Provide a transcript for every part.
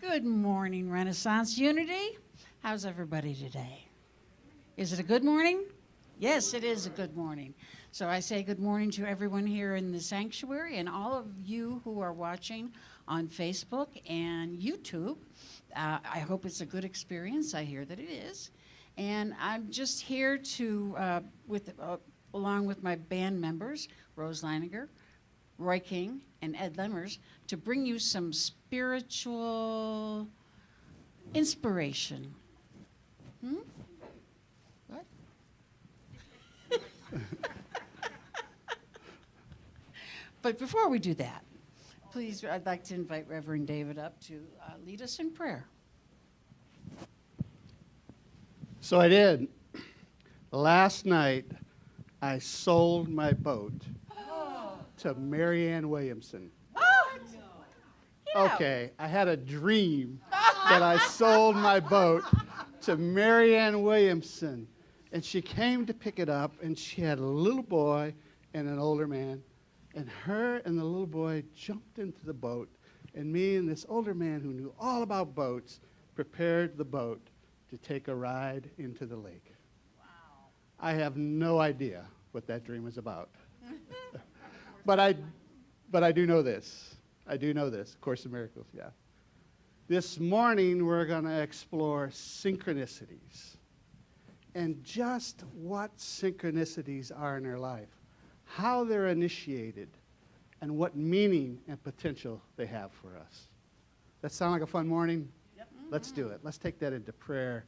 Good morning, Renaissance Unity. How's everybody today? Is it a good morning? Yes, it is a good morning. So I say good morning to everyone here in the sanctuary and all of you who are watching on Facebook and YouTube. I hope it's a good experience. I hear that it is. And I'm just here to, along with my band members, Rose Leininger, Roy King, and Ed Lemmers, to bring you some spiritual inspiration. What? But before we do that, please, I'd like to invite Reverend David up to lead us in prayer. So I did. Last night, I sold my boat to Marianne Williamson. Yeah. Okay, I had a dream that I sold my boat to Marianne Williamson. And she came to pick it up, and she had a little boy and an older man. And her and the little boy jumped into the boat. And me and this older man who knew all about boats prepared the boat to take a ride into the lake. Wow. I have no idea what that dream was about. But I do know this. I do know this. Course of Miracles, yeah. This morning, we're going to explore synchronicities and just what synchronicities are in our life, how they're initiated, and what meaning and potential they have for us. That sound like a fun morning? Yep. Let's do it. Let's take that into prayer.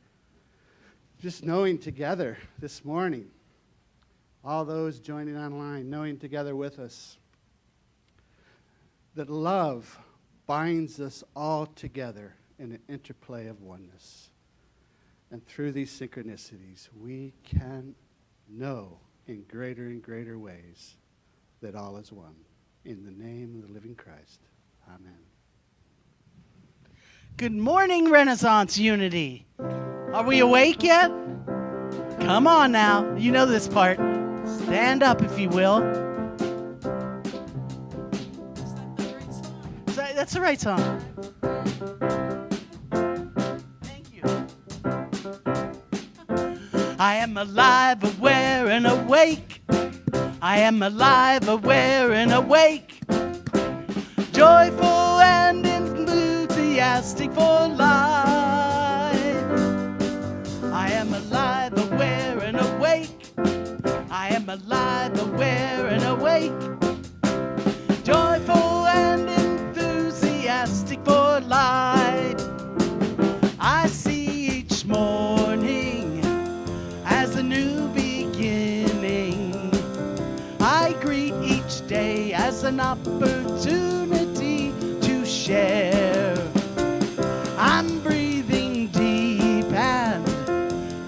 Just knowing together this morning, all those joining online, knowing together with us, that love binds us all together in an interplay of oneness. And through these synchronicities, we can know in greater and greater ways that all is one. In the name of the living Christ, amen. Good morning, Renaissance Unity. Are we awake yet? Come on now. You know this part. Stand up, if you will. That's the right song. Thank you. I am alive, aware, and awake. I am alive, aware, and awake. Joyful and enthusiastic for life. I am alive, aware, and awake. I am alive, aware, and awake. Joyful and enthusiastic for life. I see each morning as a new beginning. I greet each day as an opportunity to share. I'm breathing deep and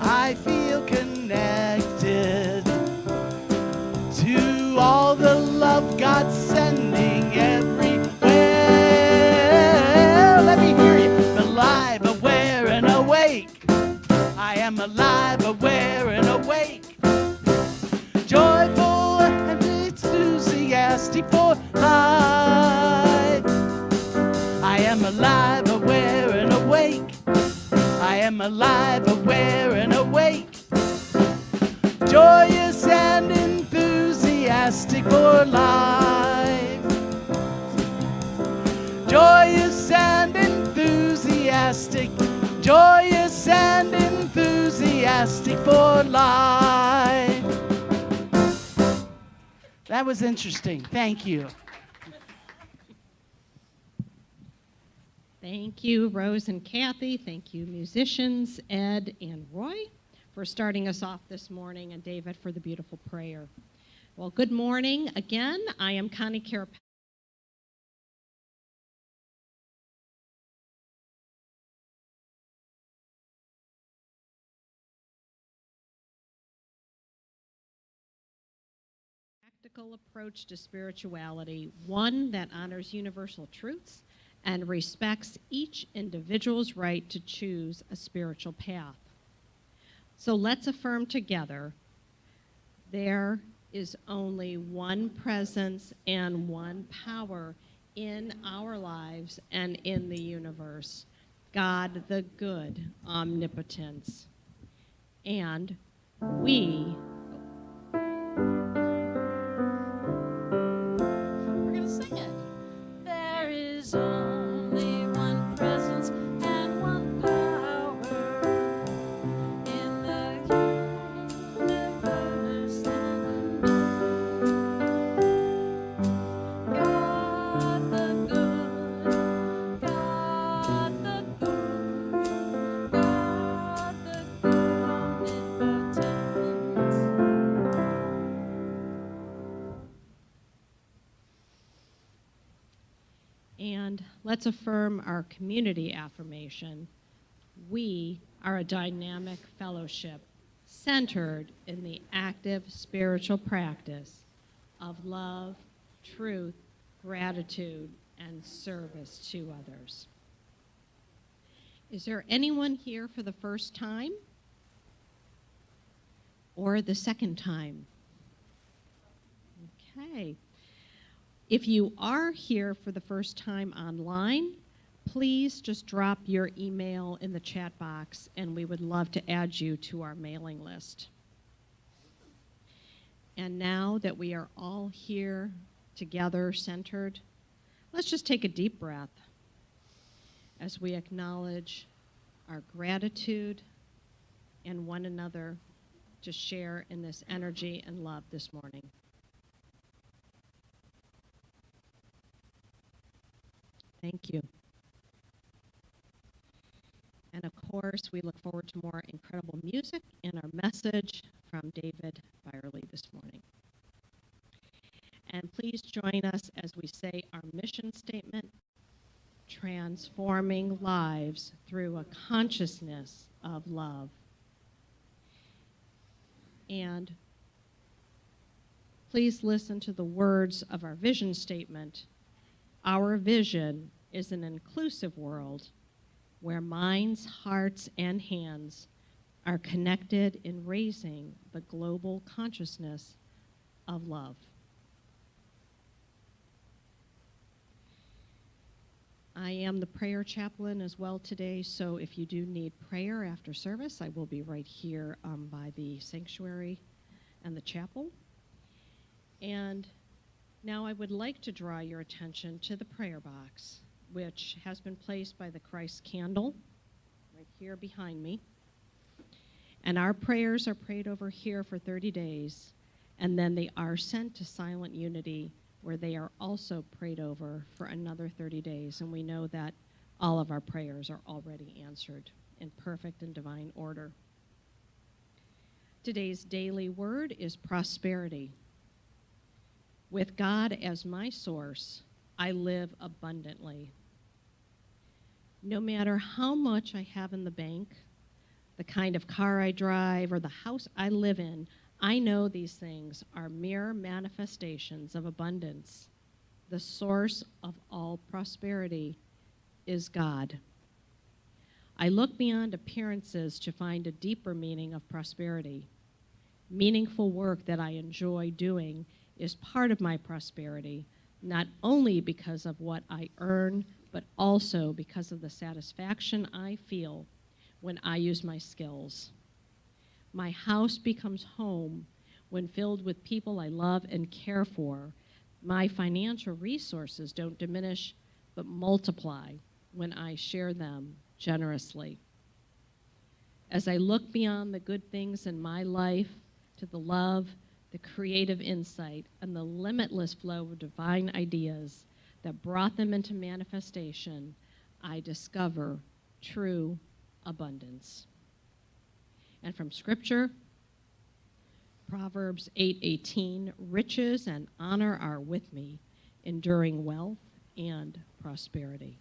I feel connected to all the love God's sending everywhere. Let me hear you. Alive, aware, and awake. I am alive, aware, and awake. Joyful and enthusiastic for life. I am alive, aware, and awake. I am alive, aware, and awake. Joyous and enthusiastic for life. Joyous and enthusiastic. Joyous and enthusiastic for life. That was interesting. Thank you. Thank you, Rose and Kathy. Thank you, musicians, Ed and Roy, for starting us off this morning, and David for the beautiful prayer. Well, good morning again. I am Connie Carapelli. Practical approach to spirituality, one that honors universal truths and respects each individual's right to choose a spiritual path. So let's affirm together, there is only one presence and one power in our lives and in the universe. God the good omnipotence. And we, We're going to sing it. There is only one presence and one power in the universe. God the good, God the good, God the good omnipotence. and let's affirm our community affirmation. We are a dynamic fellowship centered in the active spiritual practice of love, truth, gratitude, and service to others. Is there anyone here for the first time or the second time? Okay. If you are here for the first time online, please just drop your email in the chat box and we would love to add you to our mailing list. And now that we are all here together, centered, let's just take a deep breath as we acknowledge our gratitude and one another to share in this energy and love this morning. Thank you. And of course, we look forward to more incredible music and our message from David Byrley this morning. And please join us as we say our mission statement, transforming lives through a consciousness of love. And please listen to the words of our vision statement. Our vision is an inclusive world where minds, hearts, and hands are connected in raising the global consciousness of love. I am the prayer chaplain as well today, so if you do need prayer after service, I will be right here by the sanctuary and the chapel. And now I would like to draw your attention to the prayer box, which has been placed by the Christ candle right here behind me. And our prayers are prayed over here for 30 days, and then they are sent to Silent Unity, where they are also prayed over for another 30 days. And we know that all of our prayers are already answered in perfect and divine order. Today's daily word is prosperity. With God as my source, I live abundantly. No matter how much I have in the bank, the kind of car I drive, or the house I live in, I know these things are mere manifestations of abundance. The source of all prosperity is God. I look beyond appearances to find a deeper meaning of prosperity. Meaningful work that I enjoy doing is part of my prosperity, not only because of what I earn, but also because of the satisfaction I feel when I use my skills. My house becomes home when filled with people I love and care for. My financial resources don't diminish, but multiply when I share them generously. As I look beyond the good things in my life to the love, the creative insight, and the limitless flow of divine ideas that brought them into manifestation, I discover true abundance. And from Scripture, Proverbs 8:18, riches and honor are with me, enduring wealth and prosperity.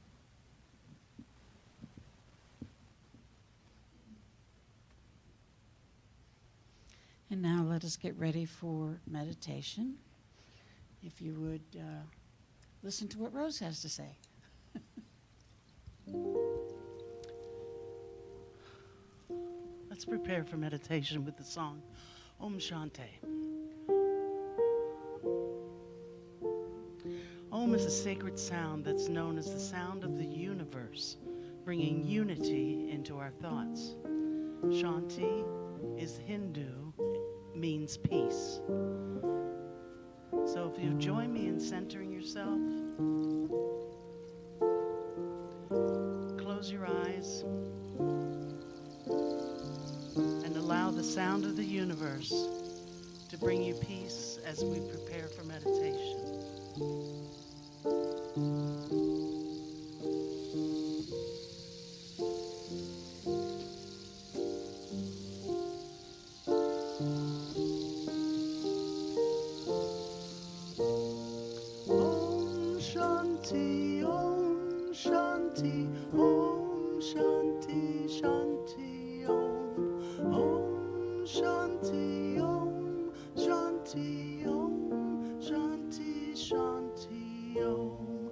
And now let us get ready for meditation. If you would listen to what Rose has to say. Let's prepare for meditation with the song Om Shanti. Om is a sacred sound that's known as the sound of the universe, bringing unity into our thoughts. Shanti is Hindu, means peace. So if you join me in centering yourself, close your eyes and allow the sound of the universe to bring you peace as we prepare for meditation. Om Shanti, Om Shanti, Om Shanti, Shanti, Om. Om Shanti, Om Shanti, Om Shanti, Shanti, Om.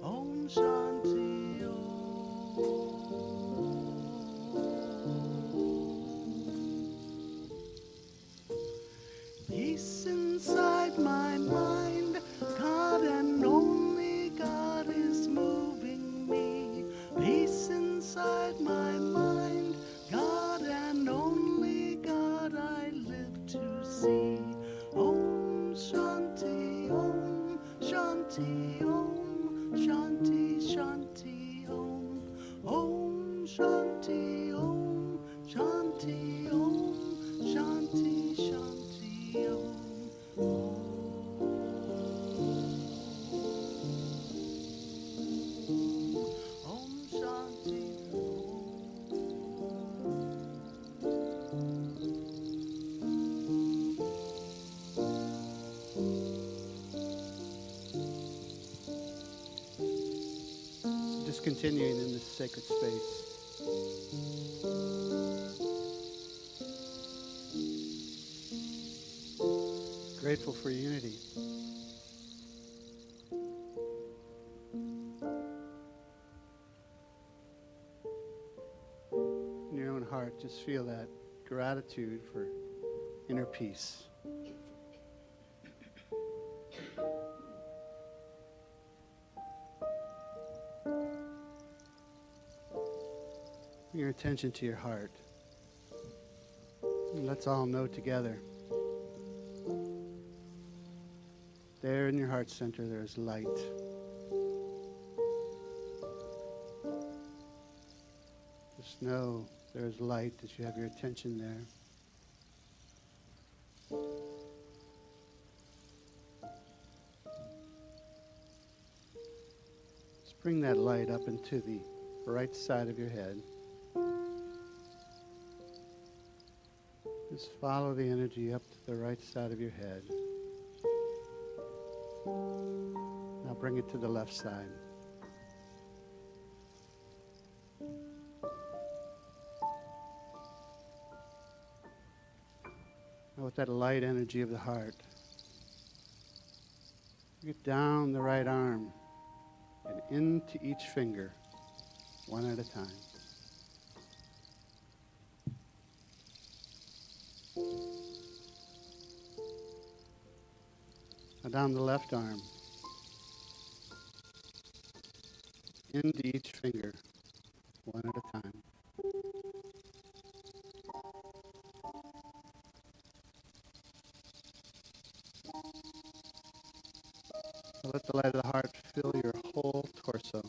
Om Shanti, peace inside my mind, God and only God is moving me. Peace inside my mind, God and only God I live to see. Om Shanti, Om Shanti, Om Shanti, Shanti, Om. Om Shanti, Om Shanti, Om Shanti, Shanti, Om. Om Shanti, Just continuing in this sacred space. Grateful for unity. In your own heart, just feel that gratitude for inner peace. Bring your attention to your heart. And let's all know together. There in your heart center, there is light. Just know there is light as you have your attention there. Just bring that light up into the right side of your head. Just follow the energy up to the right side of your head. Now bring it to the left side. Now with that light energy of the heart, get down the right arm and into each finger, one at a time. Now down the left arm, into each finger, one at a time. Now let the light of the heart fill your whole torso.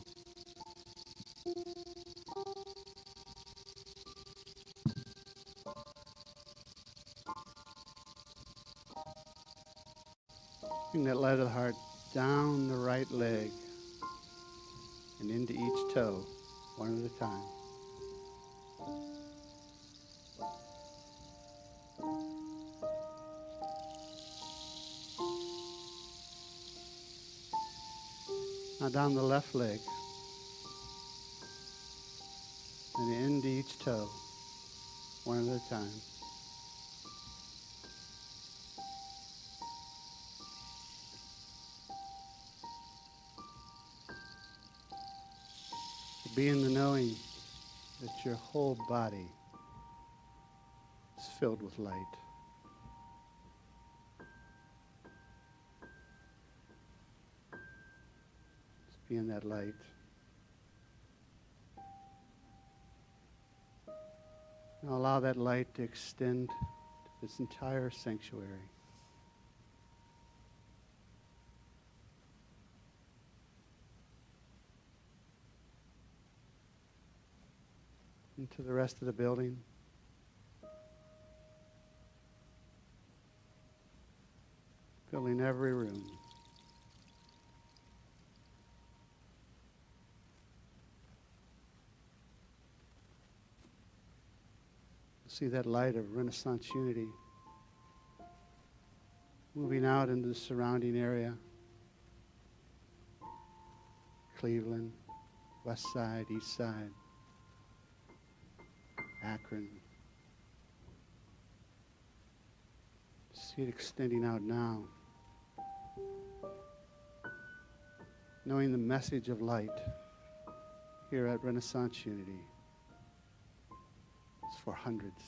Bring that light of the heart down the right leg and into each toe, one at a time. Now down the left leg and into each toe, one at a time. Be in the knowing that your whole body is filled with light. Be in that light. Now allow that light to extend to this entire sanctuary. Into the rest of the building. Filling every room. See that light of Renaissance unity moving out into the surrounding area. Cleveland, West Side, East Side, Akron. See it extending out now. Knowing the message of light here at Renaissance Unity. It's for hundreds.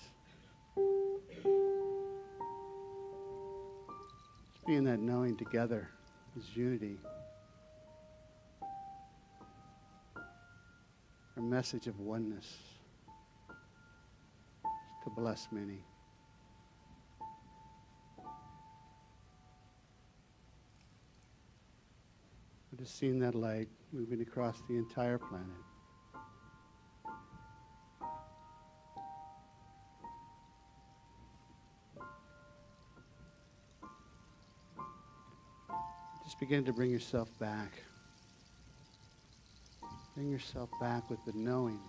Just being that knowing together is unity. A message of oneness to bless many. We're just seeing that light moving across the entire planet. Just begin to bring yourself back. Bring yourself back with the knowing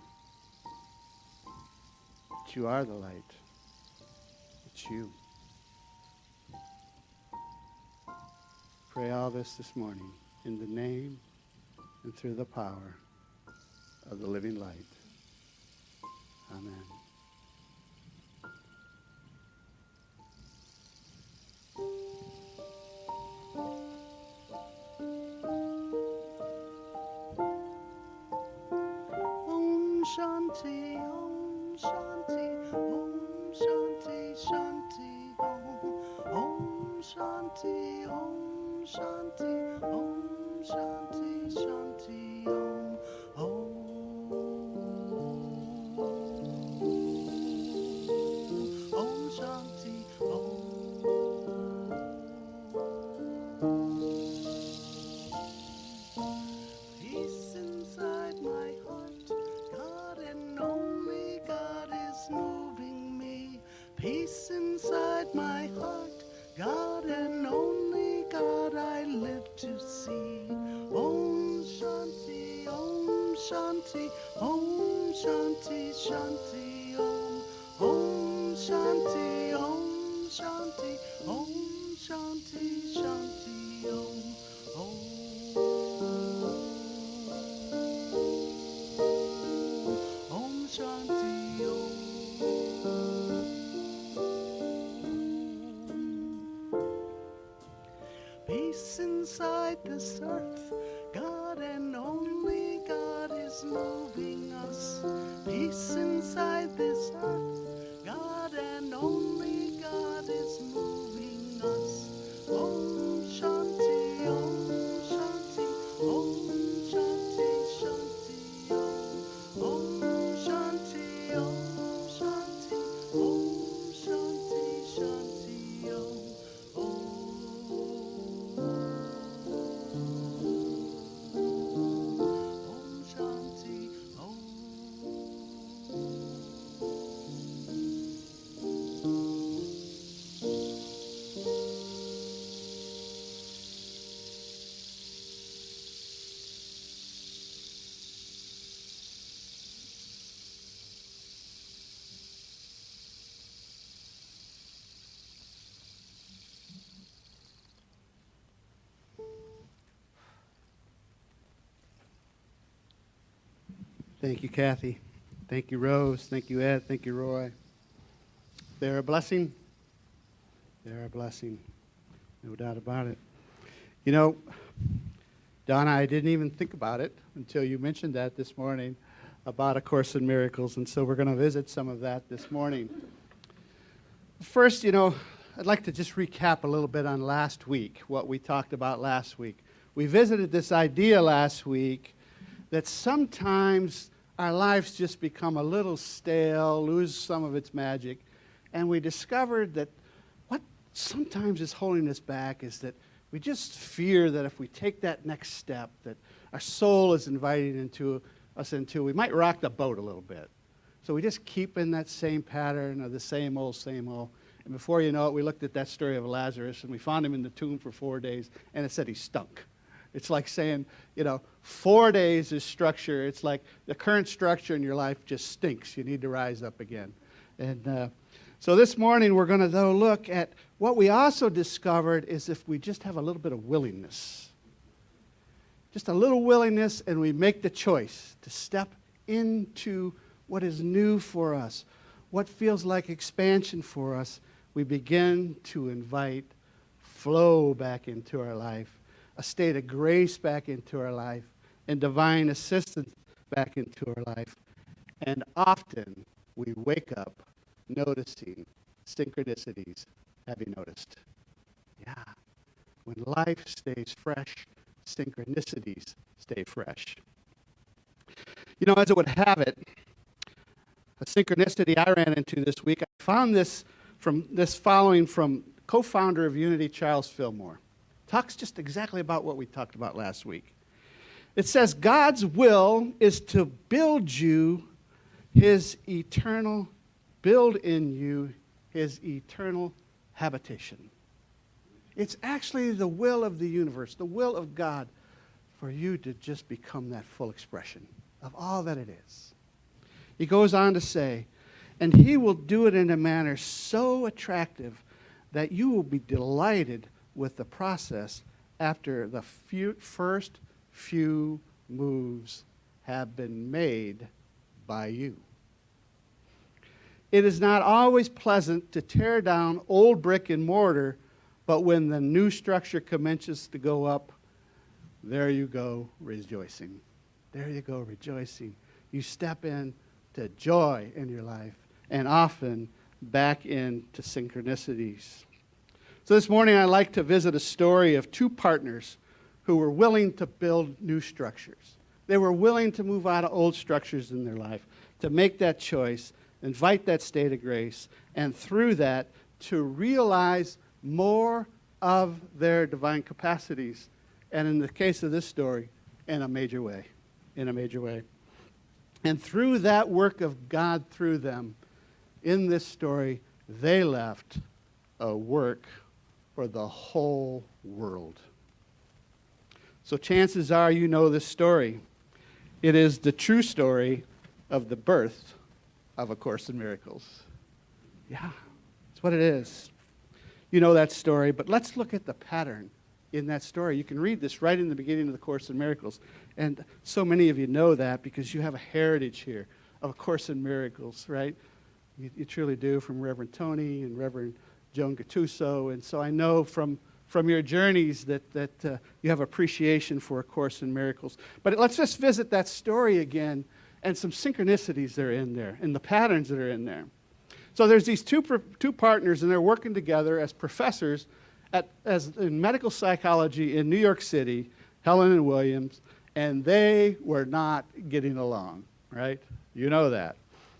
that you are the light. It's you. Pray all this morning in the name and through the power of the living light. Amen. Om Shanti, Om Shanti, Om Shanti, Shanti, Om. Om Shanti, Om Shanti, Om Shanti, Shanti, Om. Om Shanti, Om. Peace inside my heart, God and only God is moving me. Peace inside my heart, God and only God I live to see. Om Shanti, Om Shanti, Om Shanti, Shanti, Om. Om Shanti, Om Shanti, Om Shanti, Shanti, Om. Om Shanti, Om. Peace inside this earth, God and only God is moving us. Peace inside this earth, God and only God is moving us. Om Shanti, Om Shanti, Om Shanti, Shanti, Om. Om Shanti, Om Shanti, Om Shanti, Shanti, Om. Om Shanti, Om. Thank you, Kathy. Thank you, Rose. Thank you, Ed. Thank you, Roy. They're a blessing. They're a blessing. No doubt about it. You know, Donna, I didn't even think about it until you mentioned that this morning about A Course in Miracles, and so we're going to visit some of that this morning. First, I'd like to just recap a little bit on last week, what we talked about last week. we visited this idea last week that sometimes our lives just become a little stale, lose some of its magic, and we discovered that what sometimes is holding us back is that we just fear that if we take that next step that our soul is inviting us into, we might rock the boat a little bit. So we just keep in that same pattern of the same old, same old. And before you know it, we looked at that story of Lazarus, and we found him in the tomb for 4 days, and it said he stunk. It's like saying, 4 days is structure. It's like the current structure in your life just stinks. You need to rise up again. And so this morning we're going to, though, look at what we also discovered is if we just have a little bit of willingness. Just a little willingness, and we make the choice to step into what is new for us, what feels like expansion for us. We begin to invite flow back into our life, a state of grace back into our life, and divine assistance back into our life. And often we wake up noticing synchronicities. Have you noticed? Yeah. When life stays fresh, synchronicities stay fresh. As it would have it, a synchronicity I ran into this week, I found this following from co-founder of Unity, Charles Fillmore. Talks just exactly about what we talked about last week. It says, God's will is to build in you his eternal habitation. It's actually the will of the universe, the will of God, for you to just become that full expression of all that it is. He goes on to say, and he will do it in a manner so attractive that you will be delighted with the process after the first few moves have been made by you. It is not always pleasant to tear down old brick and mortar, but when the new structure commences to go up, there you go rejoicing. There you go rejoicing. You step in to joy in your life, and often back into synchronicities. So this morning I'd like to visit a story of two partners who were willing to build new structures. They were willing to move out of old structures in their life, to make that choice, invite that state of grace, and through that to realize more of their divine capacities. And in the case of this story, in a major way. And through that work of God through them, in this story, they left a work for the whole world. So chances are you know this story. It is the true story of the birth of A Course in Miracles. Yeah, that's what it is. You know that story, but let's look at the pattern in that story. You can read this right in the beginning of the Course in Miracles. And so many of you know that because you have a heritage here of A Course in Miracles, right? You truly do, from Reverend Tony and Reverend Joan Gattuso. And so I know from your journeys that you have appreciation for A Course in Miracles. But let's just visit that story again and some synchronicities that are in there and the patterns that are in there. So there's these two partners, and they're working together as professors in medical psychology in New York City, Helen and Williams, and they were not getting along, right? You know that.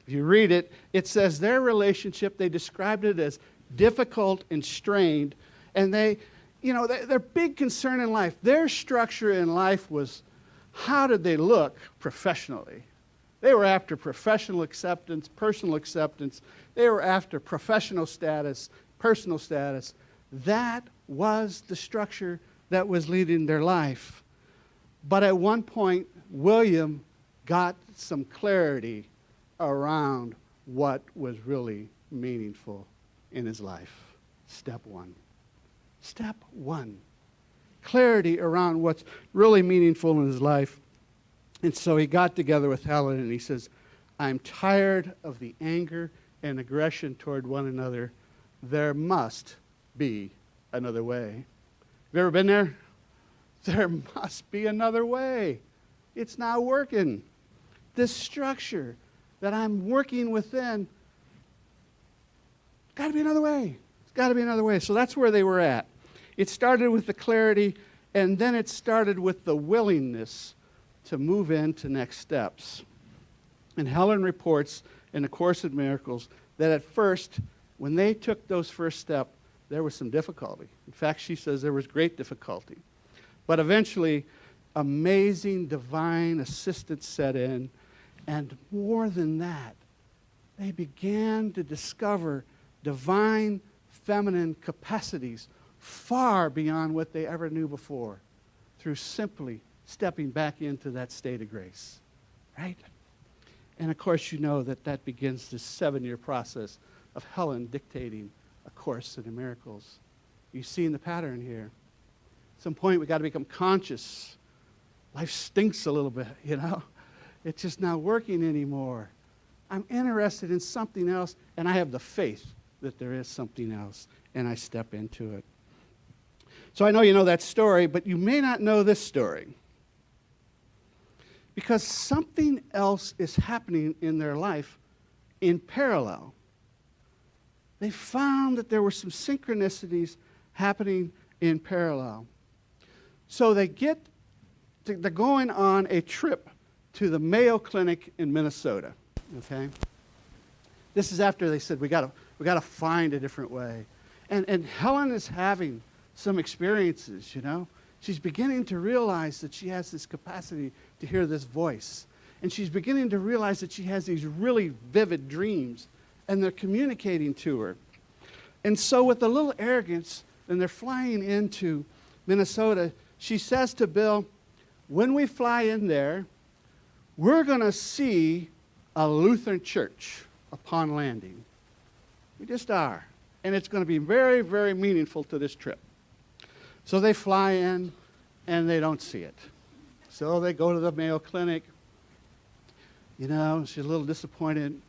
If you read it, it says their relationship, they described it as difficult and strained, and their big concern in life, their structure in life was, how did they look professionally? They were after professional acceptance, personal acceptance. They were after professional status, personal status. That was the structure that was leading their life. But at one point, William got some clarity around what was really meaningful in his life. Step one. Step one. Clarity around what's really meaningful in his life. And so he got together with Helen and he says, I'm tired of the anger and aggression toward one another. There must be another way. Have you ever been there? There must be another way. It's not working. This structure that I'm working within, got to be another way. It's got to be another way. So that's where they were at. It started with the clarity, And then it started with the willingness to move into next steps. And Helen reports in A Course in Miracles that at first, when they took those first steps, there was some difficulty. In fact, she says there was great difficulty. But eventually, amazing divine assistance set in. And more than that, they began to discover divine feminine capacities far beyond what they ever knew before through simply stepping back into that state of grace, right? And of course, you know that that begins this 7-year process of Helen dictating A Course in Miracles. You've seen the pattern here. At some point, we got to become conscious. Life stinks a little bit, you know. It's just not working anymore. I'm interested in something else, and I have the faith that there is something else, and I step into it. So I know you know that story, but you may not know this story. Because something else is happening in their life in parallel. They found that there were some synchronicities happening in parallel. So they're going on a trip to the Mayo Clinic in Minnesota. Okay? This is after they said, we got to find a different way. And Helen is having some experiences, you know. She's beginning to realize that she has this capacity to hear this voice. And she's beginning to realize that she has these really vivid dreams, and they're communicating to her. And so with a little arrogance, and they're flying into Minnesota, she says to Bill, when we fly in there, we're going to see a Lutheran church upon landing. We just are. And it's going to be very, very meaningful to this trip. So they fly in, and they don't see it. So they go to the Mayo Clinic. You know, she's a little disappointed.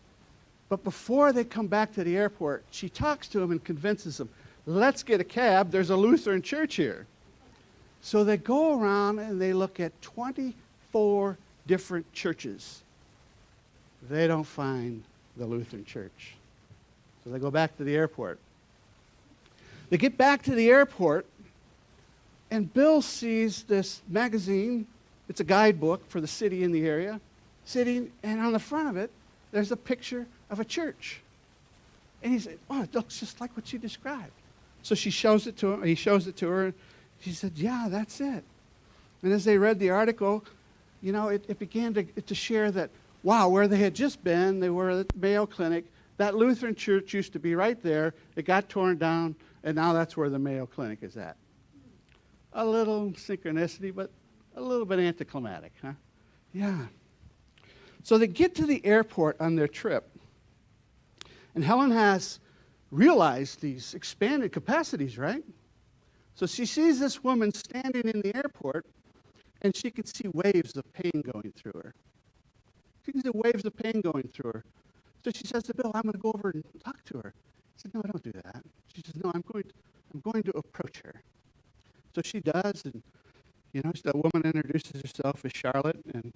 But before they come back to the airport, she talks to him and convinces him, let's get a cab. There's a Lutheran church here. So they go around, and they look at 24 different churches. They don't find the Lutheran church. So they go back to the airport. They get back to the airport, and Bill sees this magazine. It's a guidebook for the city in the area, sitting, and on the front of it, there's a picture of a church. And he said, oh, it looks just like what you described. So she shows it to him. He shows it to her. And she said, yeah, that's it. And as they read the article, you know, it began to share that, wow, where they had just been, they were at the Mayo Clinic. That Lutheran church used to be right there. It got torn down, and now that's where the Mayo Clinic is at. A little synchronicity, but a little bit anticlimactic, huh? Yeah. So they get to the airport on their trip, and Helen has realized these expanded capacities, right? So she sees this woman standing in the airport, and she can see waves of pain going through her. She can see waves of pain going through her. So she says to Bill, I'm going to go over and talk to her. He said, no, don't do that. She says, no, I'm going to approach her. So she does, and you know, the woman introduces herself as Charlotte, and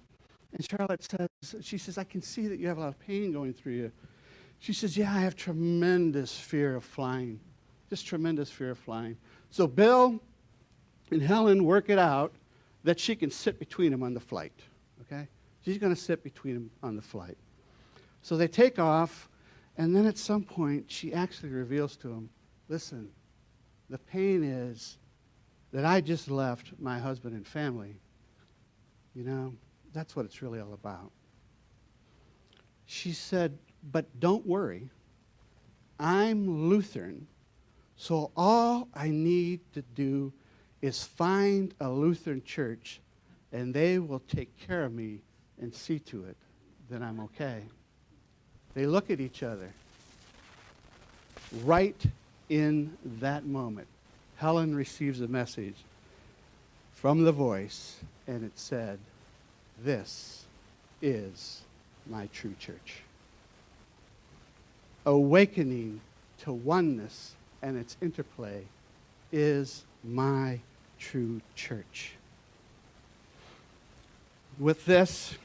Charlotte says, she says, I can see that you have a lot of pain going through you. She says, yeah, I have tremendous fear of flying, just tremendous fear of flying. So Bill and Helen work it out that she can sit between them on the flight, okay? She's going to sit between them on the flight. So they take off, and then at some point, she actually reveals to him, listen, the pain is that I just left my husband and family. You know, that's what it's really all about. She said, but don't worry. I'm Lutheran, so all I need to do is find a Lutheran church, and they will take care of me and see to it that I'm okay. They look at each other. Right in that moment, Helen receives a message from the voice, and it said, this is my true church. Awakening to oneness and its interplay is my true church. With this,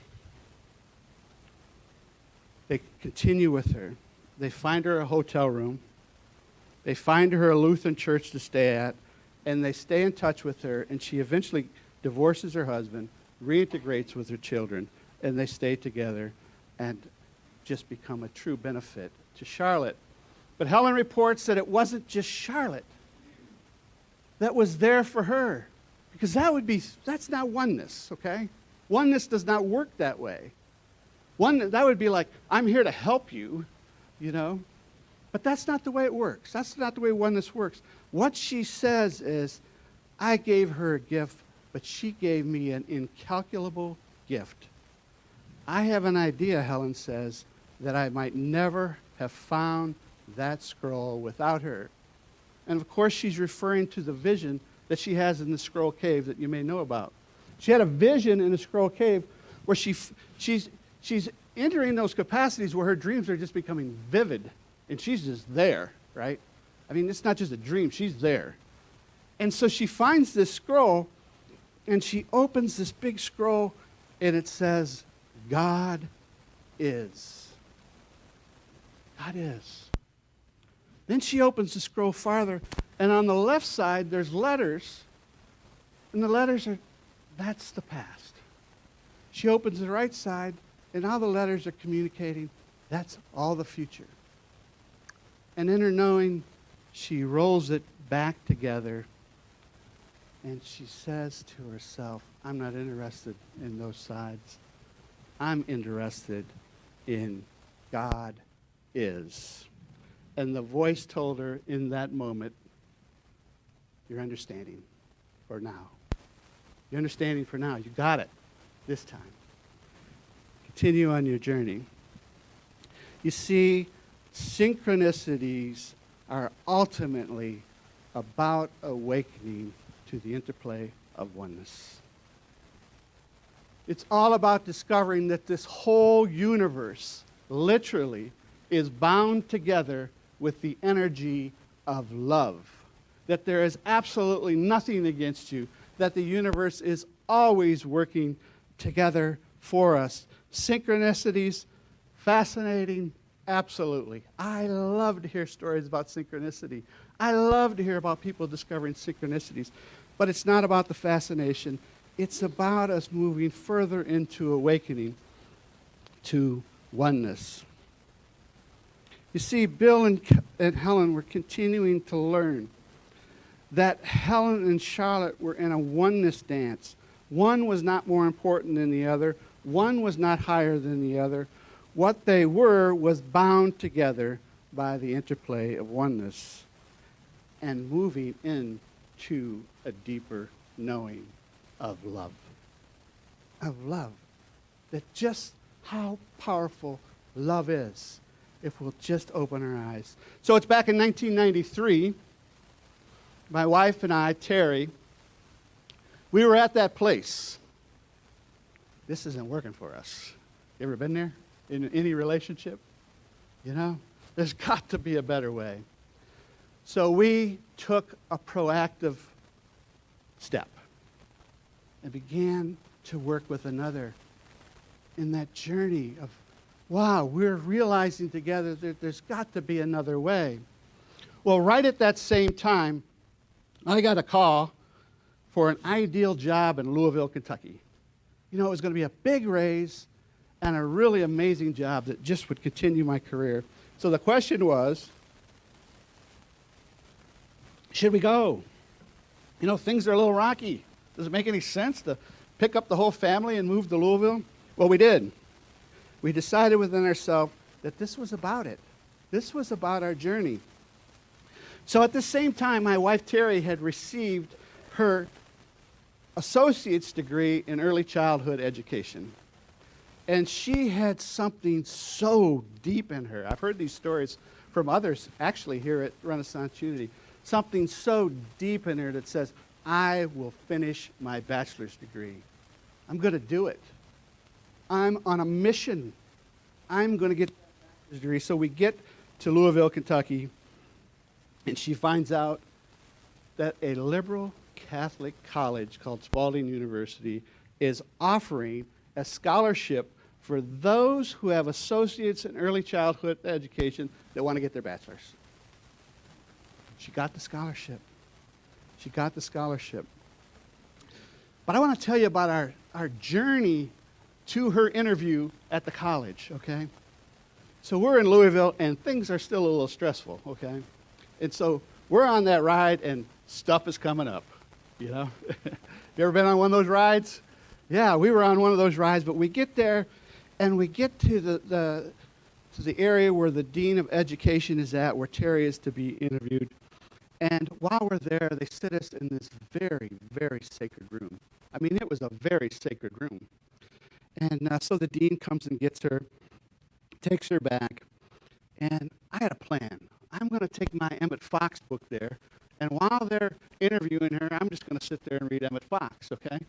they continue with her. They find her a hotel room. They find her a Lutheran church to stay at, and they stay in touch with her, and she eventually divorces her husband, reintegrates with her children, and they stay together and just become a true benefit to Charlotte. But Helen reports that it wasn't just Charlotte that was there for her, because that's not oneness, okay? Oneness does not work that way. That would be like, I'm here to help you, you know? But that's not the way it works. That's not the way oneness works. What she says is, I gave her a gift, but she gave me an incalculable gift. I have an idea, Helen says, that I might never have found that scroll without her. And of course, she's referring to the vision that she has in the scroll cave that you may know about. She had a vision in the scroll cave where she's entering those capacities where her dreams are just becoming vivid, and she's just there, right? I mean, it's not just a dream, she's there. And so she finds this scroll, and she opens this big scroll, and it says, God is. God is. Then she opens the scroll farther, and on the left side, there's letters, and the letters are, that's the past. She opens the right side, and all the letters are communicating, that's all the future. And in her knowing, she rolls it back together, and she says to herself, I'm not interested in those sides. I'm interested in God is. And the voice told her in that moment, you're understanding for now. You're understanding for now. You got it this time. Continue on your journey. You see, synchronicities are ultimately about awakening to the interplay of oneness. It's all about discovering that this whole universe literally is bound together with the energy of love. That there is absolutely nothing against you. That the universe is always working together for us. Synchronicities, fascinating, absolutely. I love to hear stories about synchronicity. I love to hear about people discovering synchronicities. But it's not about the fascination. It's about us moving further into awakening to oneness. You see, Bill and Helen were continuing to learn that Helen and Charlotte were in a oneness dance. One was not more important than the other. One was not higher than the other. What they were was bound together by the interplay of oneness and moving into a deeper knowing of love. Of love. That just how powerful love is if we'll just open our eyes. So it's back in 1993. My wife and I, Terry, we were at that place. This isn't working for us. You ever been there in any relationship? You know, there's got to be a better way. So we took a proactive step and began to work with another in that journey of, wow, we're realizing together that there's got to be another way. Well, right at that same time, I got a call for an ideal job in Louisville, Kentucky. You know, it was going to be a big raise and a really amazing job that just would continue my career. So the question was, should we go? You know, things are a little rocky. Does it make any sense to pick up the whole family and move to Louisville? Well, we did. We decided within ourselves that this was about it. This was about our journey. So at the same time, my wife Terry had received her associate's degree in early childhood education. And she had something so deep in her. I've heard these stories from others, actually here at Renaissance Unity. Something so deep in her that says, I will finish my bachelor's degree. I'm going to do it. I'm on a mission. I'm going to get that bachelor's degree. So we get to Louisville, Kentucky, and she finds out that a liberal Catholic college called Spalding University is offering a scholarship for those who have associates in early childhood education that want to get their bachelor's. She got the scholarship. She got the scholarship. But I want to tell you about our journey to her interview at the college, okay? So we're in Louisville, and things are still a little stressful, okay? And so we're on that ride, and stuff is coming up, you know? You ever been on one of those rides? Yeah, we were on one of those rides, but we get there, and we get to the area where the Dean of Education is at, where Terry is to be interviewed. And while we're there, they sit us in this very, very sacred room. I mean, it was a very sacred room. And so the dean comes and gets her, takes her back, and I had a plan. I'm going to take my Emmett Fox book there, and while they're interviewing her, I'm just going to sit there and read Emmett Fox, okay?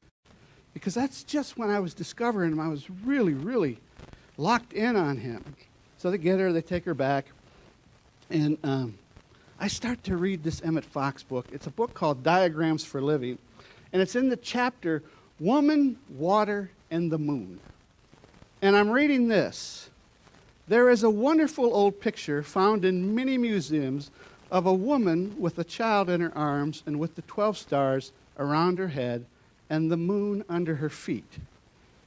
Because that's just when I was discovering him. I was really, really locked in on him. So they get her, they take her back, and I start to read this Emmett Fox book. It's a book called Diagrams for Living, and it's in the chapter, Woman, Water, and the Moon. And I'm reading this. There is a wonderful old picture found in many museums of a woman with a child in her arms and with the 12 stars around her head and the moon under her feet.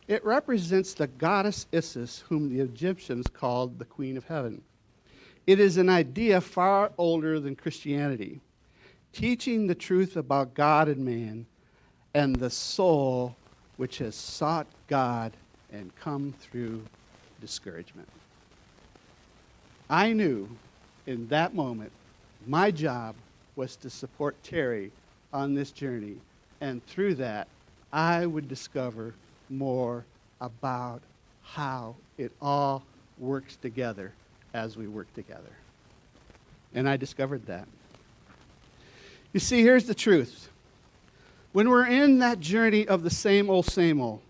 It represents the goddess Isis, whom the Egyptians called the Queen of Heaven. It is an idea far older than Christianity, teaching the truth about God and man and the soul which has sought God and come through discouragement. I knew in that moment my job was to support Terry on this journey, and through that I would discover more about how it all works together as we work together. And I discovered that. You see, here's the truth. When we're in that journey of the same old,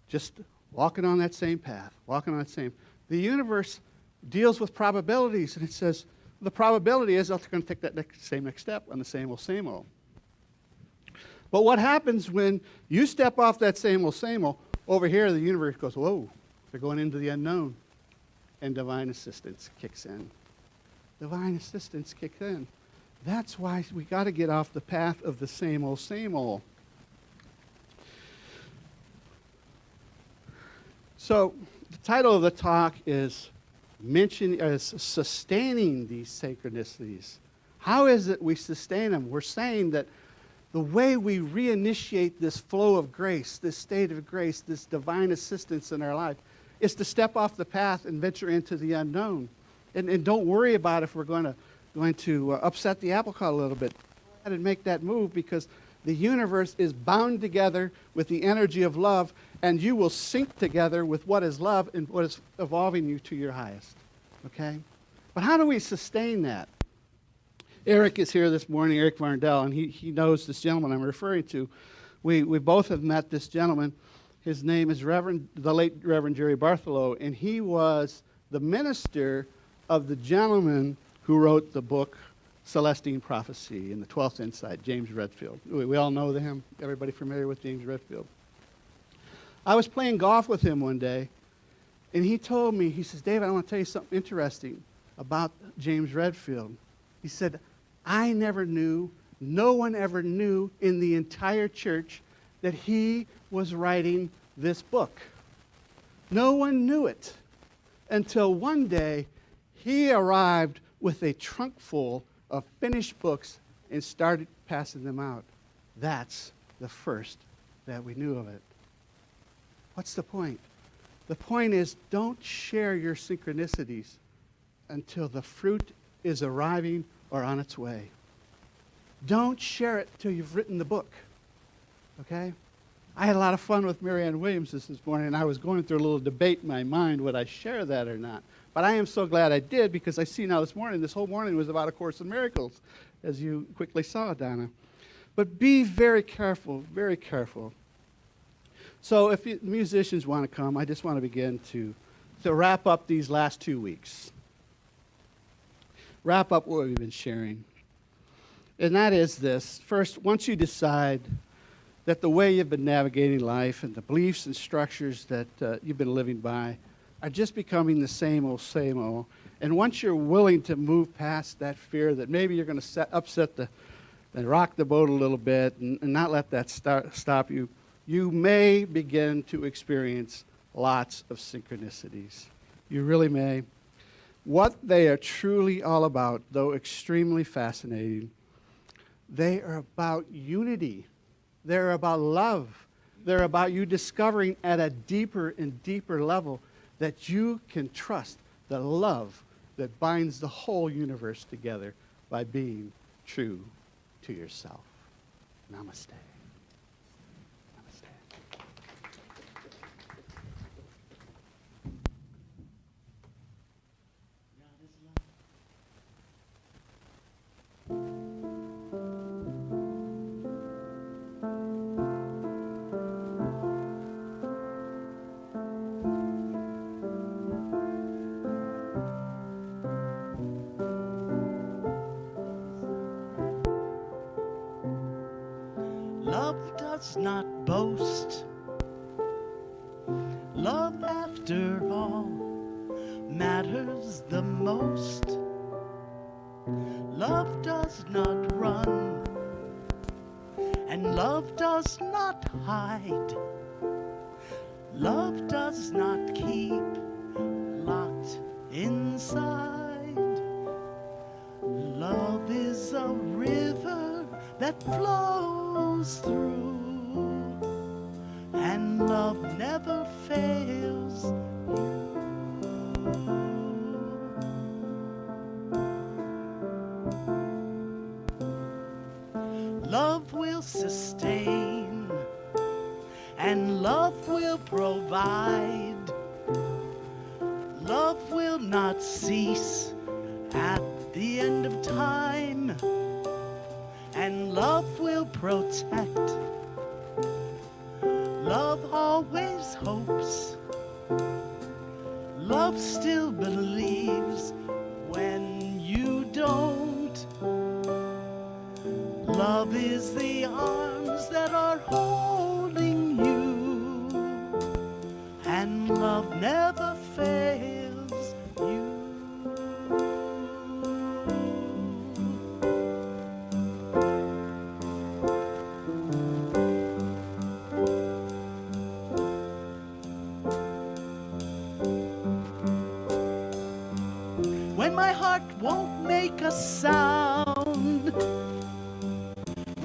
just walking on that same path, the universe deals with probabilities, and it says, the probability is they're going to take that next step on the same old. But what happens when you step off that same old, over here the universe goes, whoa, they're going into the unknown. And divine assistance kicks in. That's why we got to get off the path of the same old. So the title of the talk is sustaining these synchronicities. How is it we sustain them? We're saying that the way we reinitiate this flow of grace, this state of grace, this divine assistance in our life, is to step off the path and venture into the unknown. And don't worry about if we're going to upset the apple cart a little bit. Go ahead and make that move, because the universe is bound together with the energy of love, and you will sync together with what is love and what is evolving you to your highest. Okay? But how do we sustain that? Eric is here this morning, Eric Varndell, and he knows this gentleman I'm referring to. We both have met this gentleman. His name is the late Reverend Jerry Bartholow, and he was the minister of the gentleman who wrote the book Celestine Prophecy in the 12th Insight, James Redfield. We all know him. Everybody familiar with James Redfield? I was playing golf with him one day, and he told me, he says, David, I want to tell you something interesting about James Redfield. He said, I never knew, no one ever knew in the entire church that he was writing this book. No one knew it until one day he arrived with a trunk full of finished books and started passing them out. That's the first that we knew of it. What's the point? The point is, don't share your synchronicities until the fruit is arriving or on its way. Don't share it till you've written the book. Okay? I had a lot of fun with Marianne Williams this morning, and I was going through a little debate in my mind, would I share that or not? But I am so glad I did, because I see now this whole morning was about A Course in Miracles, as you quickly saw, Donna. But be very careful, very careful. So if musicians want to come, I just want to begin to wrap up these last 2 weeks. Wrap up what we've been sharing. And that is this. First, once you decide that the way you've been navigating life and the beliefs and structures that you've been living by are just becoming the same old, and once you're willing to move past that fear that maybe you're going to upset then rock the boat a little bit and not let that stop you, you may begin to experience lots of synchronicities. You really may. What they are truly all about, though extremely fascinating, they are about unity. They're about love. They're about you discovering at a deeper and deeper level that you can trust the love that binds the whole universe together by being true to yourself. Namaste. Love does not boast. Love, after all, matters the most. Love does not run, and love does not hide. Love does not keep locked inside. Love is a river that flows through, and love never fails you. Love will sustain, and love will provide. Love will not cease at the end of time, and love will protect. Love always hopes. Love still believes when you don't. Love is the arms that are holding you, and love never fails you. When my heart won't make a sound,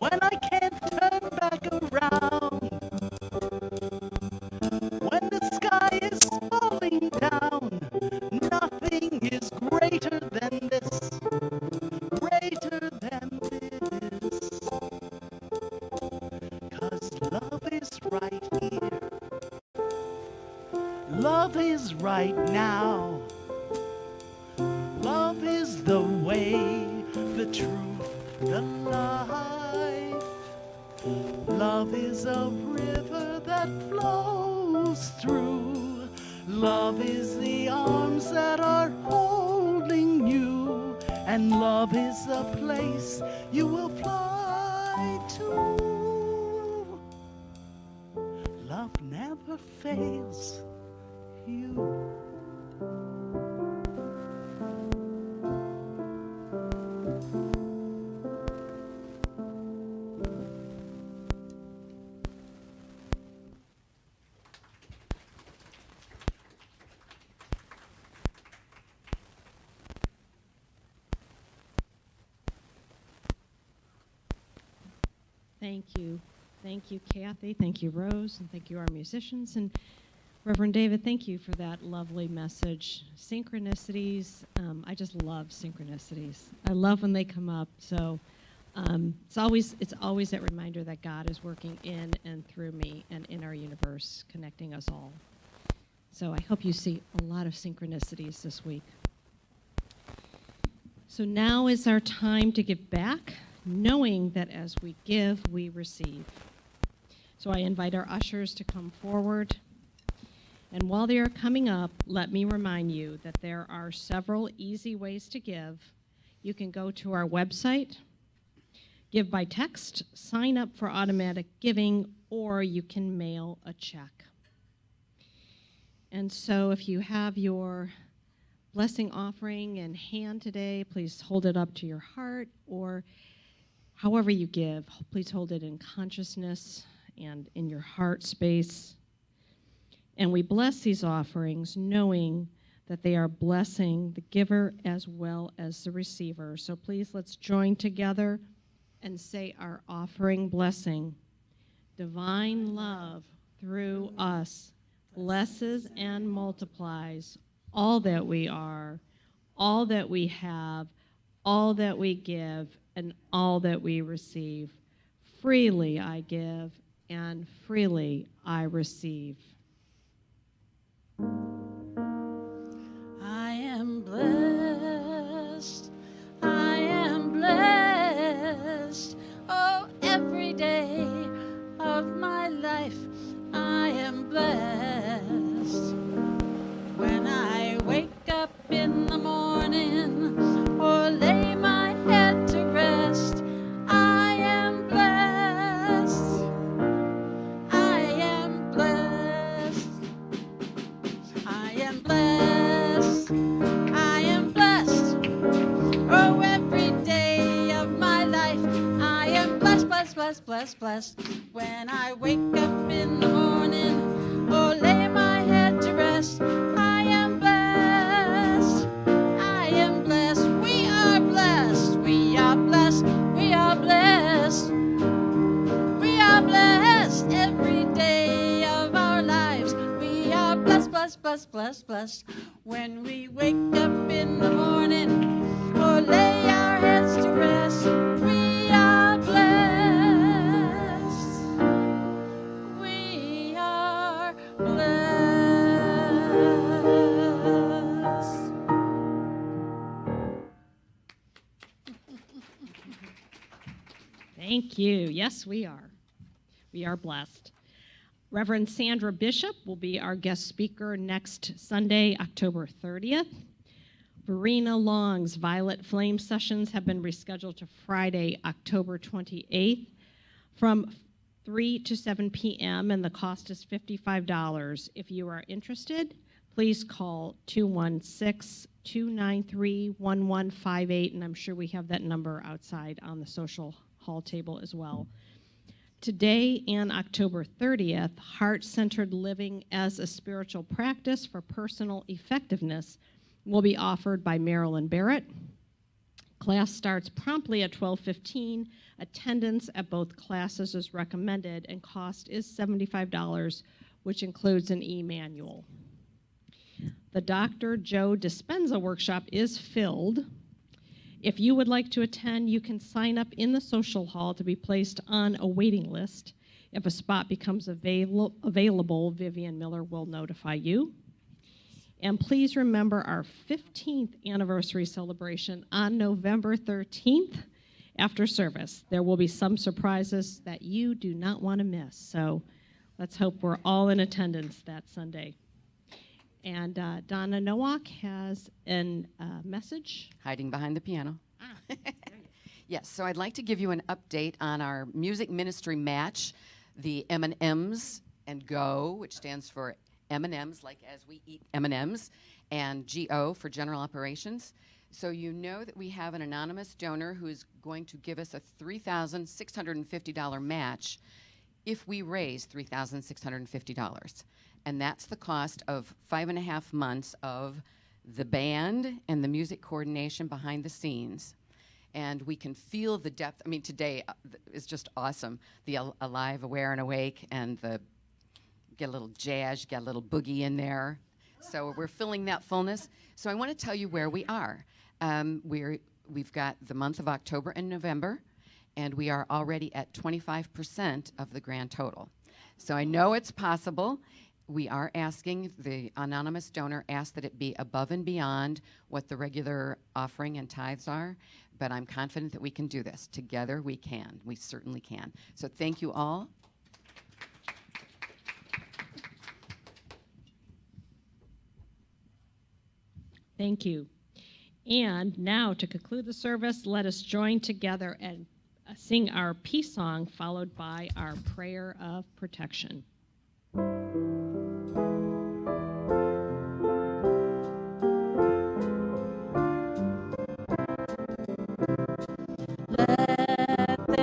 when I can't turn back around, when the sky is falling down, nothing is greater than this, greater than this. 'Cause love is right here, love is right now. Love is the way, the truth, the life. Love is a river that flows through. Love is the arms that are holding you. And love is a place you will fly to. Love never fails you. Thank you. Thank you, Kathy. Thank you, Rose. And thank you, our musicians. And Reverend David, thank you for that lovely message. Synchronicities, I just love synchronicities. I love when they come up. So it's always that reminder that God is working in and through me and in our universe, connecting us all. So I hope you see a lot of synchronicities this week. So now is our time to give back, knowing that as we give, we receive. So I invite our ushers to come forward. And while they are coming up, let me remind you that there are several easy ways to give. You can go to our website, give by text, sign up for automatic giving, or you can mail a check. And so if you have your blessing offering in hand today, please hold it up to your heart, or However you give, please hold it in consciousness and in your heart space. And we bless these offerings knowing that they are blessing the giver as well as the receiver. So please let's join together and say our offering blessing. Divine love through us blesses and multiplies all that we are, all that we have, all that we give, and all that we receive. Freely I give, and freely I receive. I am blessed. I am blessed. Oh, every day of my life, I am blessed. When I wake up in the morning or lay my head to rest, I am blessed. I am blessed. I am blessed. I am blessed. Oh, every day of my life, I am blessed, blessed, blessed, blessed, blessed. When I wake up in the morning or lay my head to rest, I am blessed. I am blessed. We are blessed. We are blessed. We are blessed. We are blessed every day of our lives. We are blessed, blessed, blessed, blessed, blessed. When we wake up in the morning or lay our heads to rest, we are blessed. We are blessed. Thank you. Yes, we are. We are blessed. Reverend Sandra Bishop will be our guest speaker next Sunday, October 30th. Verena Long's Violet Flame sessions have been rescheduled to Friday, October 28th from 3 to 7 p.m., and the cost is $55. If you are interested, please call 216-293-1158, and I'm sure we have that number outside on the social hall table as well. Today and October 30th, Heart-Centered Living as a Spiritual Practice for Personal Effectiveness will be offered by Marilyn Barrett. Class starts promptly at 12:15. Attendance at both classes is recommended, and cost is $75, which includes an e-manual. The Dr. Joe Dispenza workshop is filled. If you would like to attend, you can sign up in the social hall to be placed on a waiting list. If a spot becomes available, Vivian Miller will notify you. And please remember our 15th anniversary celebration on November 13th after service. There will be some surprises that you do not want to miss. So let's hope we're all in attendance that Sunday. And Donna Nowak has a message. Hiding behind the piano. Yes, so I'd like to give you an update on our music ministry match, the M&Ms and GO, which stands for M&Ms, like as we eat M&Ms, and GO for general operations. So you know that we have an anonymous donor who is going to give us a $3,650 match if we raise $3,650. And that's the cost of 5.5 months of the band and the music coordination behind the scenes. And we can feel the depth. I mean, today is just awesome. The Alive, Aware, and Awake, and the get a little jazz, get a little boogie in there. So we're filling that fullness. So I want to tell you where we are. We've got the month of October and November, and we are already at 25% of the grand total. So I know it's possible. We are asking, the anonymous donor asked that it be above and beyond what the regular offering and tithes are, but I'm confident that we can do this. Together we can. We certainly can. So thank you all. Thank you. And now, to conclude the service, let us join together and sing our peace song, followed by our prayer of protection. Let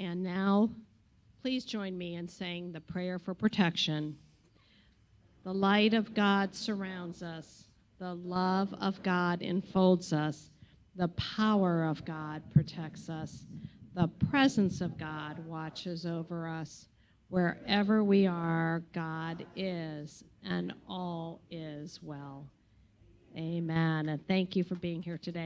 And now, please join me in saying the prayer for protection. The light of God surrounds us. The love of God enfolds us. The power of God protects us. The presence of God watches over us. Wherever we are, God is, and all is well. Amen. And thank you for being here today.